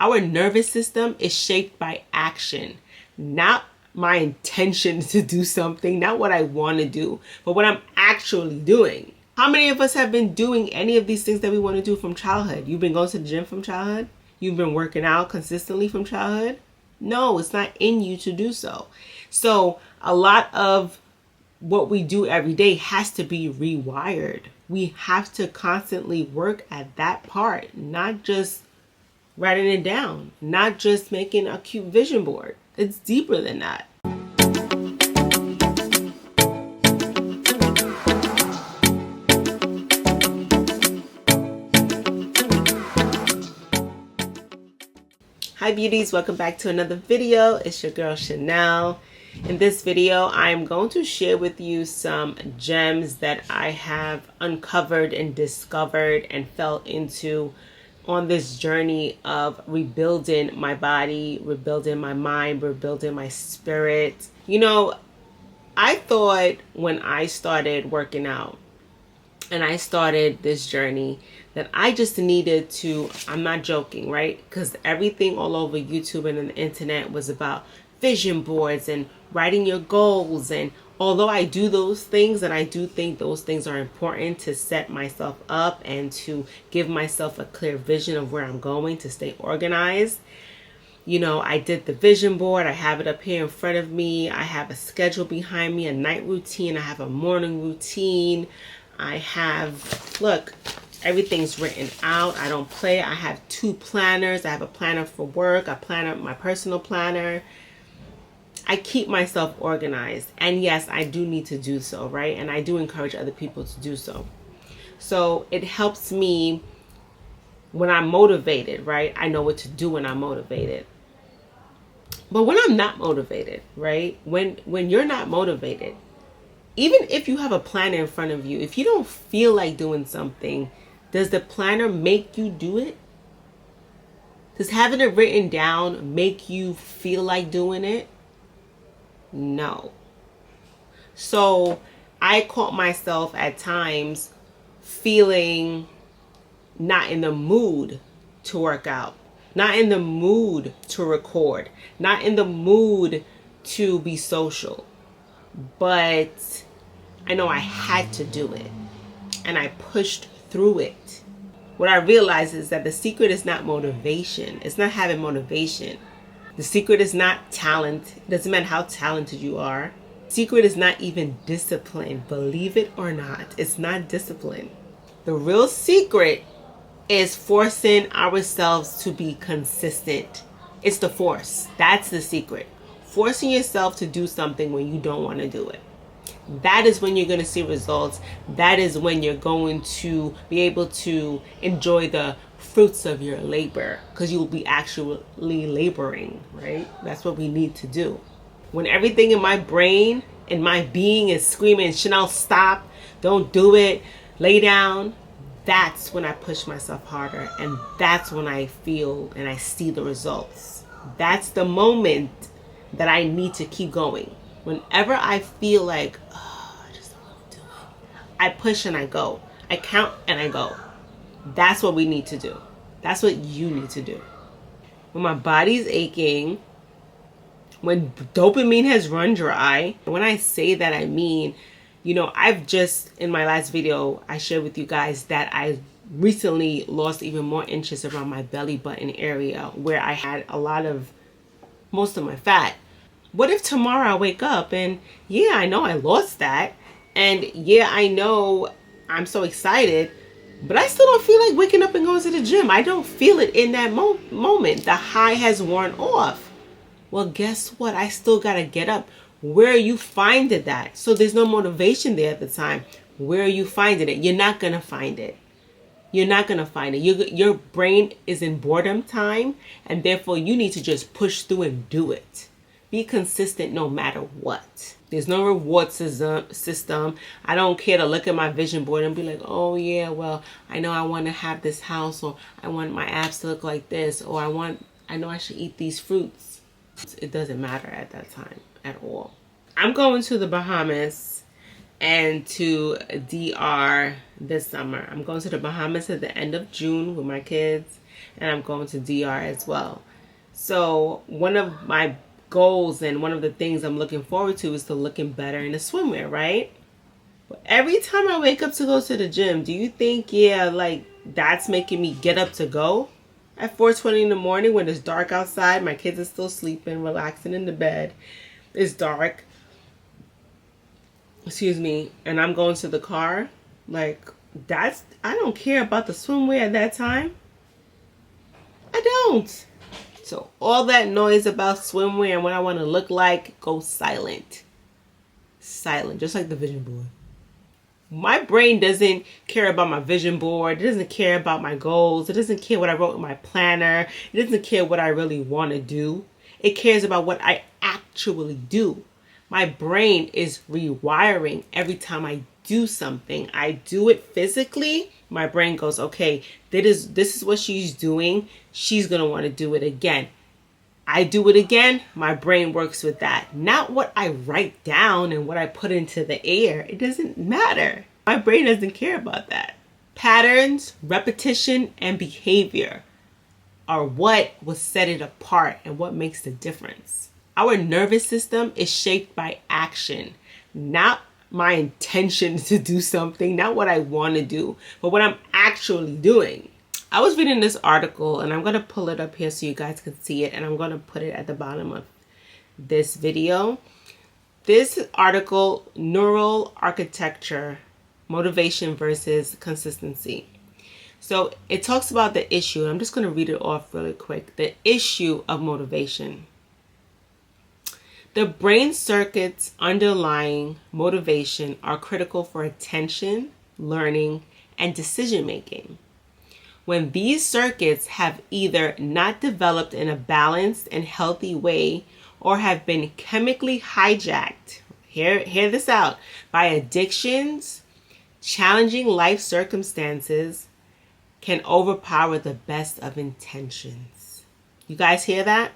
Our nervous system is shaped by action, not my intention to do something, not what I want to do, but what I'm actually doing. How many of us have been doing any of these things that we want to do from childhood? You've been going to the gym from childhood? You've been working out consistently from childhood? No, it's not in you to do so. So a lot of what we do every day has to be rewired. We have to constantly work at that part, not just writing it down, not just making a cute vision board. It's deeper than that. Hi beauties, welcome back to another video. It's your girl Chanel. In this video, I'm going to share with you some gems that I have uncovered and discovered and fell into on this journey of rebuilding my body, rebuilding my mind, rebuilding my spirit. You know, I thought when I started working out and I started this journey that I just needed to, I'm not joking, right? Because everything all over YouTube and on the internet was about vision boards and writing your goals. And although I do those things, and I do think those things are important to set myself up and to give myself a clear vision of where I'm going, to stay organized. You know, I did the vision board. I have it up here in front of me. I have a schedule behind me, a night routine. I have a morning routine. I have, look, everything's written out. I don't play. I have 2 planners. I have a planner for work, a planner, my personal planner. I keep myself organized. And yes, I do need to do so, right? And I do encourage other people to do so. So it helps me when I'm motivated, right? I know what to do when I'm motivated. But when I'm not motivated, right? When you're not motivated, even if you have a planner in front of you, if you don't feel like doing something, does the planner make you do it? Does having it written down make you feel like doing it? No. So I caught myself at times feeling not in the mood to work out, not in the mood to record, not in the mood to be social. But I know I had to do it, and I pushed through it. What I realized is that the secret is not motivation. It's not having motivation. The secret is not talent. It doesn't matter how talented you are. The secret is not even discipline. Believe it or not, it's not discipline. The real secret is forcing ourselves to be consistent. It's the force. That's the secret. Forcing yourself to do something when you don't want to do it. That is when you're going to see results. That is when you're going to be able to enjoy the fruits of your labor, because you'll be actually laboring, right? That's what we need to do. When everything in my brain and my being is screaming, Chanel, stop, don't do it, lay down, that's when I push myself harder. And that's when I feel and I see the results. That's the moment that I need to keep going. Whenever I feel like, oh, I just don't want to do it, I push and I go. I count and I go. That's what we need to do. That's what you need to do. When my body's aching, when dopamine has run dry, when I say that, I mean, you know, I've just, in my last video, I shared with you guys that I recently lost even more inches around my belly button area where I had most of my fat. What if tomorrow I wake up and yeah, I know I lost that, and yeah, I know I'm so excited, but I still don't feel like waking up and going to the gym. I don't feel it in that moment. The high has worn off. Well, guess what? I still got to get up. Where are you finding that? So there's no motivation there at the time. Where are you finding it? You're not going to find it. You're not going to find it. Your brain is in boredom time, and therefore you need to just push through and do it. Be consistent no matter what. There's no reward system. I don't care to look at my vision board and be like, oh yeah, well, I know I want to have this house, or I want my abs to look like this, or I know I should eat these fruits. It doesn't matter at that time at all. I'm going to the Bahamas and to DR this summer. I'm going to the Bahamas at the end of June with my kids. and I'm going to DR as well. So one of my goals and one of the things I'm looking forward to is to looking better in the swimwear, right? But every time I wake up to go to the gym, do you think, like that's making me get up to go at 4:20 in the morning when it's dark outside? My kids are still sleeping, relaxing in the bed. It's dark. Excuse me. And I'm going to the car. Like, I don't care about the swimwear at that time. I don't. So all that noise about swimwear and what I want to look like goes silent. Silent, just like the vision board. My brain doesn't care about my vision board. It doesn't care about my goals. It doesn't care what I wrote in my planner. It doesn't care what I really want to do. It cares about what I actually do. My brain is rewiring every time I do something. I do it physically. My brain goes, okay, this is what she's doing. She's going to want to do it again. I do it again. My brain works with that. Not what I write down and what I put into the air. It doesn't matter. My brain doesn't care about that. Patterns, repetition, and behavior are what will set it apart and what makes the difference. Our nervous system is shaped by action, not my intention to do something, not what I want to do, but what I'm actually doing. I was reading this article, and I'm going to pull it up here so you guys can see it, and I'm going to put it at the bottom of this video. This article, Neural Architecture, Motivation versus Consistency. So it talks about the issue. I'm just going to read it off really quick. The issue of motivation. The brain circuits underlying motivation are critical for attention, learning, and decision making. When these circuits have either not developed in a balanced and healthy way or have been chemically hijacked, hear this out, by addictions, challenging life circumstances can overpower the best of intentions. You guys hear that?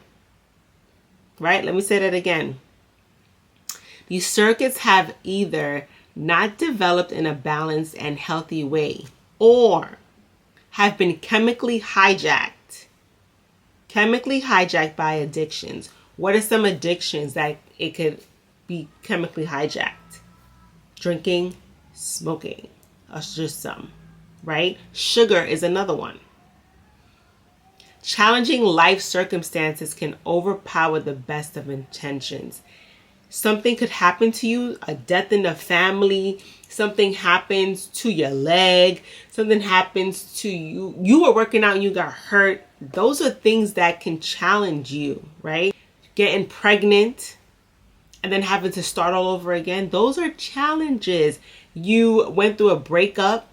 Right? Let me say that again. These circuits have either not developed in a balanced and healthy way or have been chemically hijacked by addictions. What are some addictions that it could be chemically hijacked? Drinking, smoking, are just some, right? Sugar is another one. Challenging life circumstances can overpower the best of intentions. Something could happen to you, a death in the family, something happens to your leg, something happens to you. You were working out and you got hurt. Those are things that can challenge you, right? Getting pregnant and then having to start all over again. Those are challenges. You went through a breakup.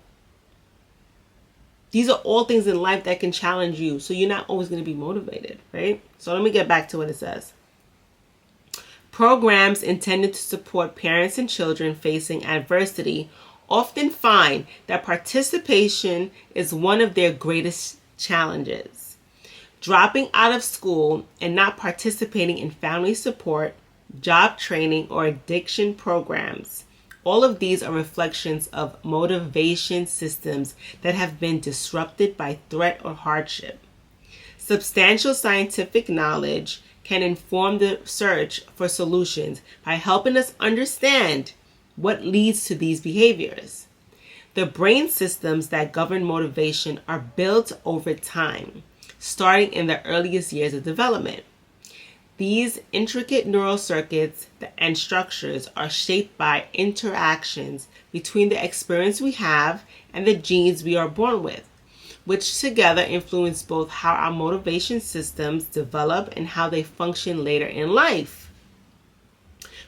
These are all things in life that can challenge you. So you're not always going to be motivated, right? So let me get back to what it says. Programs intended to support parents and children facing adversity often find that participation is one of their greatest challenges. Dropping out of school and not participating in family support, job training, or addiction programs. All of these are reflections of motivation systems that have been disrupted by threat or hardship. Substantial scientific knowledge can inform the search for solutions by helping us understand what leads to these behaviors. The brain systems that govern motivation are built over time, starting in the earliest years of development. These intricate neural circuits and structures are shaped by interactions between the experience we have and the genes we are born with, which together influence both how our motivation systems develop and how they function later in life.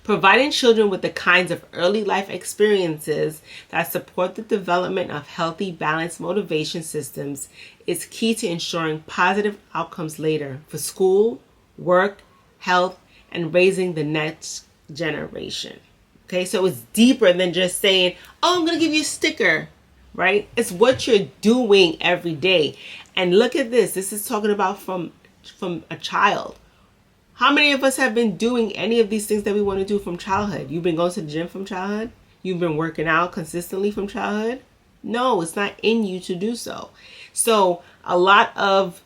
Providing children with the kinds of early life experiences that support the development of healthy, balanced motivation systems is key to ensuring positive outcomes later for school, work, health, and raising the next generation. Okay, so it's deeper than just saying, oh, I'm going to give you a sticker, right? It's what you're doing every day. And look at this. This is talking about from a child. How many of us have been doing any of these things that we want to do from childhood? You've been going to the gym from childhood? You've been working out consistently from childhood? No, it's not in you to do so. So a lot of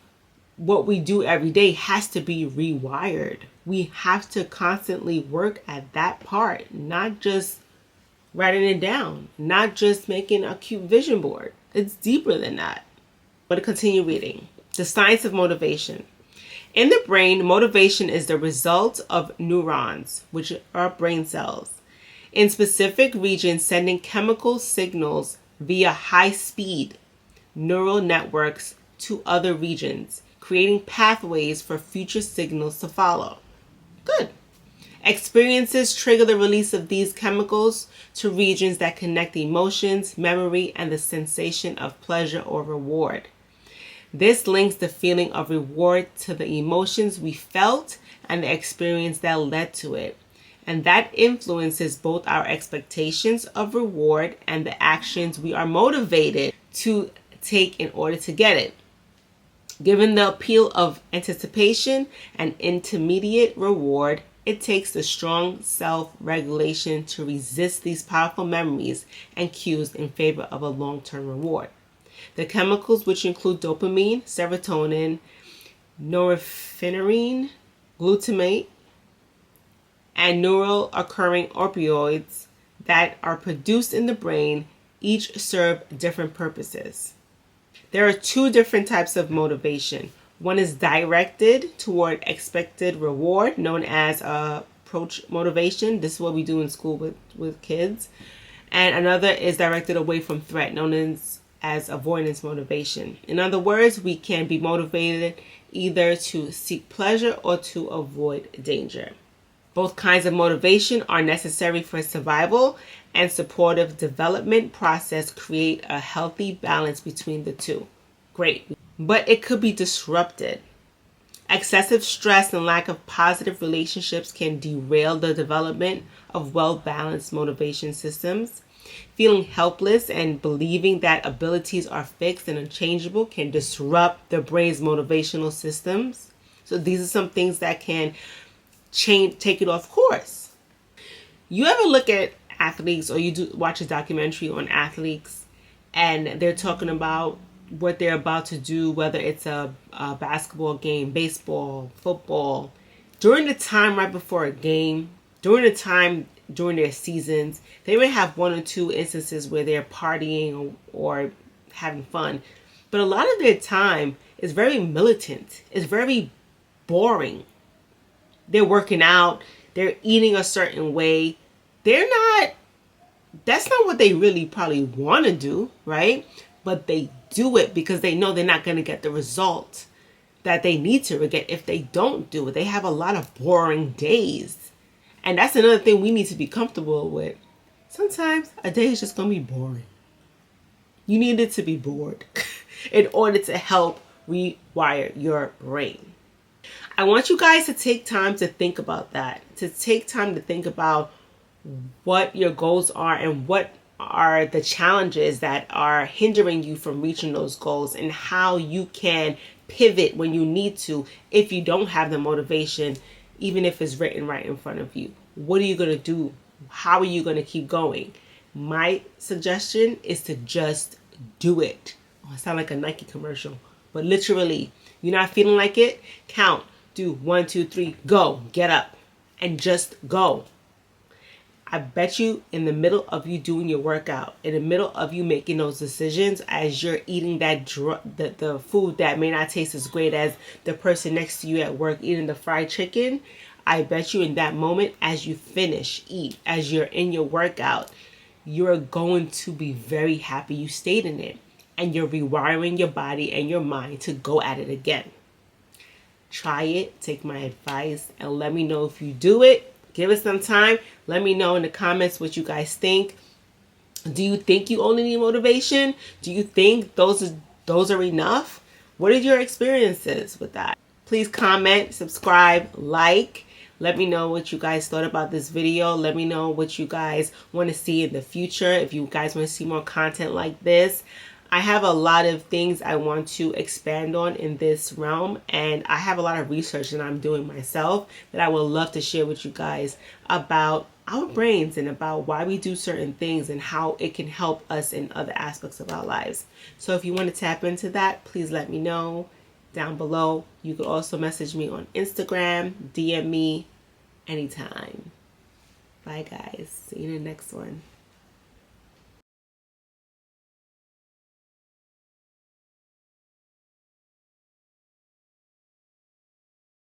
what we do every day has to be rewired. We have to constantly work at that part, not just writing it down, not just making a cute vision board. It's deeper than that. I'm going to continue reading. The science of motivation. In the brain, motivation is the result of neurons, which are brain cells, in specific regions sending chemical signals via high-speed neural networks to other regions, creating pathways for future signals to follow. Good. Experiences trigger the release of these chemicals to regions that connect emotions, memory, and the sensation of pleasure or reward. This links the feeling of reward to the emotions we felt and the experience that led to it. And that influences both our expectations of reward and the actions we are motivated to take in order to get it. Given the appeal of anticipation and intermediate reward, it takes the strong self-regulation to resist these powerful memories and cues in favor of a long-term reward. The chemicals, which include dopamine, serotonin, norepinephrine, glutamate, and neural occurring opioids that are produced in the brain, each serve different purposes. There are two different types of motivation. One is directed toward expected reward, known as approach motivation. This is what we do in school with kids. And another is directed away from threat, known as avoidance motivation. In other words, we can be motivated either to seek pleasure or to avoid danger. Both kinds of motivation are necessary for survival, and supportive development process create a healthy balance between the two. Great. But it could be disrupted. Excessive stress and lack of positive relationships can derail the development of well-balanced motivation systems. Feeling helpless and believing that abilities are fixed and unchangeable can disrupt the brain's motivational systems. So these are some things that can take it off course. You ever look at athletes, or you watch a documentary on athletes, and they're talking about what they're about to do, whether it's a basketball game, baseball, football, during the time right before a game, during their seasons, they may have one or two instances where they're partying or having fun. But a lot of their time is very militant. It's very boring. They're working out. They're eating a certain way. That's not what they really probably want to do, right? But they do it because they know they're not going to get the result that they need to get if they don't do it. They have a lot of boring days. And that's another thing we need to be comfortable with. Sometimes a day is just going to be boring. You need it to be bored in order to help rewire your brain. I want you guys to take time to think about that, to take time to think about what your goals are and what are the challenges that are hindering you from reaching those goals, and how you can pivot when you need to if you don't have the motivation, even if it's written right in front of you. What are you going to do? How are you going to keep going? My suggestion is to just do it. Oh, I sound like a Nike commercial, but literally, you're not feeling like it? Count. Do 1, 2, 3, go. Get up and just go. I bet you in the middle of you doing your workout, in the middle of you making those decisions, as you're eating the food that may not taste as great as the person next to you at work eating the fried chicken, I bet you in that moment, as you eat, as you're in your workout, you're going to be very happy you stayed in it. And you're rewiring your body and your mind to go at it again. Try it, take my advice, and let me know if you do it. Give it some time. Let me know in the comments what you guys think. Do you think you only need motivation? Do you think those are enough? What are your experiences with that? Please comment, subscribe, like. Let me know what you guys thought about this video. Let me know what you guys want to see in the future. If you guys want to see more content like this. I have a lot of things I want to expand on in this realm, and I have a lot of research that I'm doing myself that I would love to share with you guys about our brains and about why we do certain things and how it can help us in other aspects of our lives. So if you want to tap into that, please let me know. down below. You could also message me on Instagram, DM me anytime. Bye guys. See you in the next one.